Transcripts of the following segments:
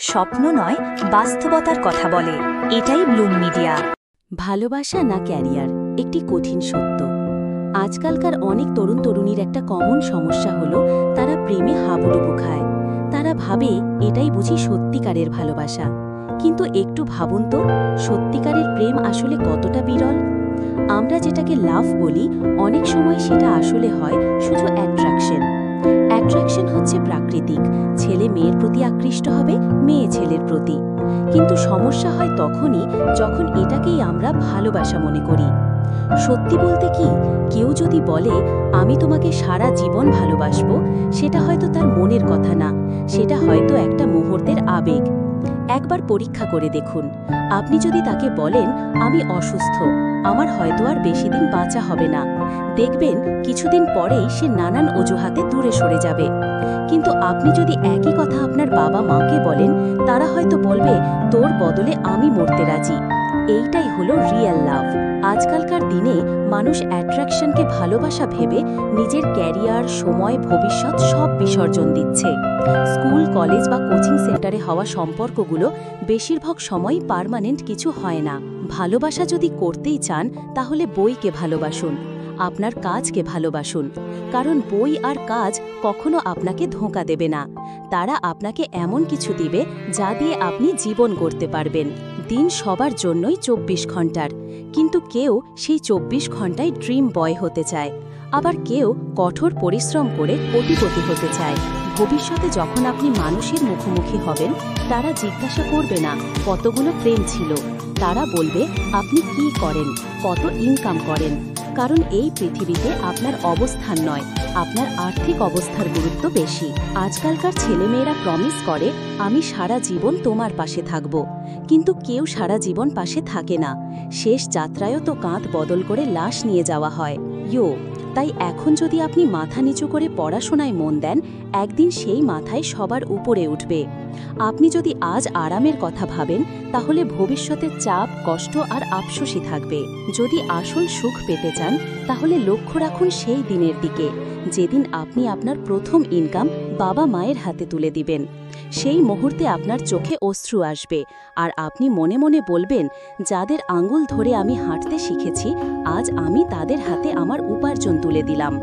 স্বপ্ন নয়, বাস্তবতার কথা বলে। এটাই ব্লুম মিডিয়া। ভালোবাসা না ক্যারিয়ার, একটি কঠিন সত্য। আজকালকার অনেক তরুণ তরুণীর একটা কমন সমস্যা হলো তারা প্রেমে হাবুডুবু খায়। তারা ভাবে এটাই বুঝি সত্যিকারের ভালোবাসা। কিন্তু একটু ভাবুন তো, সত্যিকারের প্রেম আসলে কতটা বিরল। আমরা যেটাকে লাভ বলি, অনেক সময় সেটা আসলে হয় শুধু অ্যাট্রাকশন। অ্যাট্রাকশন হচ্ছে প্রাকৃতিক, ছেলে মেয়ের প্রতি আকৃষ্ট হবে, মেয়ে ছেলের প্রতি। কিন্তু সমস্যা হয় তখনই যখন এটাকেই আমরা ভালোবাসা মনে করি। সত্যি বলতে কি, কেউ যদি বলে আমি তোমাকে সারা জীবন ভালোবাসবো, সেটা হয়তো তার মনের কথা না, সেটা হয়তো একটা মুহূর্তের আবেগ। একবার পরীক্ষা করে দেখুন, আপনি যদি তাকে বলেন আমি অসুস্থ, আমার হয়তো আর বেশি দিন বাঁচা হবে না, দেখবেন কিছুদিন পরেই সে নানান অজুহাতে দূরে সরে যাবে। কিন্তু আপনি যদি একই কথা আপনার বাবা মাকে বলেন, তারা হয়তো বলবে তোর বদলে আমি মরতে রাজি। এইটাই হলো রিয়েল লাভ। আজকালকার দিনে মানুষ অ্যাট্রাকশনকে ভালোবাসা ভেবে নিজের ক্যারিয়ার, সময়, ভবিষ্যৎ সব বিসর্জন দিচ্ছে। স্কুল, কলেজ বা কোচিং সেন্টারে হওয়া সম্পর্কগুলো বেশিরভাগ সময় পার্মানেন্ট কিছু হয় না। ভালোবাসা যদি করতেই চান, তাহলে বইকে ভালোবাসুন, আপনার কাজকে ভালোবাসুন। কারণ বই আর কাজ কখনো আপনাকে ধোঁকা দেবে না। তারা আপনাকে এমন কিছু দিবে যা দিয়ে আপনি জীবন গড়তে পারবেন। দিন সবার জন্যই 24 ঘন্টার, কিন্তু কেউ সেই 24 ঘন্টায় ড্রিম বয় হতে চায়, আবার কেউ কঠোর পরিশ্রম করে কোটিপতি হতে চায়। ভবিষ্যতে যখন আপনি মানুষের মুখোমুখি হবেন, তারা জিজ্ঞাসা করবে না কতগুলো প্রেম ছিল, তারা বলবে আপনি কি করেন, কত ইনকাম করেন। কারণ এই পৃথিবীতে আপনার অবস্থান নয়, আপনার আর্থিক অবস্থার গুরুত্ব বেশি। আজকালকার ছেলেমেয়েরা প্রমিস করে আমি সারা জীবন তোমার পাশে থাকব, কিন্তু কেউ সারা জীবন পাশে থাকে না। শেষ যাত্রায়ও তো কাঁধ বদল করে লাশ নিয়ে যাওয়া হয়। তাই এখন যদি আপনি মাথা নিচু করে পড়াশোনায় মন দেন, একদিন সেই মাথায় সবার উপরে উঠবে। আপনি যদি আজ আরামের কথা ভাবেন, তাহলে ভবিষ্যতে চাপ, কষ্ট আর আফসোসই থাকবে। যদি আসল সুখ পেতে চান, তাহলে লক্ষ্য রাখুন সেই দিনের দিকে, যেদিন আপনি আপনার প্রথম ইনকাম বাবা মায়ের হাতে তুলে দিবেন। সেই মুহূর্তে আপনার চোখে অশ্রু আসবে, আর আপনি মনে মনে বলবেন যাদের আঙ্গুল ধরে আমি হাঁটতে শিখেছি, আজ আমি তাদের হাতে আমার উপার্জন তুলে দিলাম।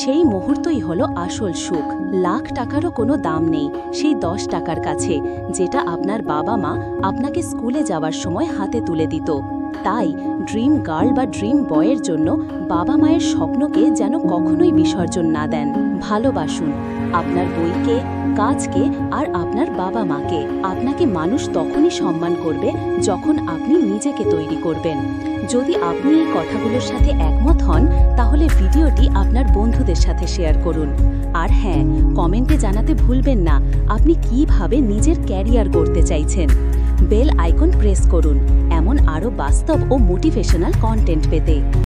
সেই মুহূর্তই হলো আসল সুখ। লাখ টাকারও কোনো দাম নেই সেই 10 টাকার কাছে, যেটা আপনার বাবা মা আপনাকে স্কুলে যাওয়ার সময় হাতে তুলে দিত। তাই ড্রিম গার্ল বা ড্রিম বয়ের জন্য বাবা মায়ের স্বপ্নকে যেন কখনোই বিসর্জন না দেন। ভালোবাসুন আপনার বইকে, কাজকে আর আপনার বাবা মাকে। আপনাকে মানুষ তখনই সম্মান করবে যখন আপনি নিজেকে তৈরি করবেন। যদি আপনি এই কথাগুলোর সাথে একমত হন, তাহলে ভিডিওটি আপনার বন্ধুদের সাথে শেয়ার করুন। আর হ্যাঁ, কমেন্টে জানাতে ভুলবেন না আপনি কিভাবে নিজের ক্যারিয়ার গড়তে চাইছেন। বেল আইকন প্রেস করুন এমন আরও বাস্তব ও মোটিভেশনাল কন্টেন্ট পেতে।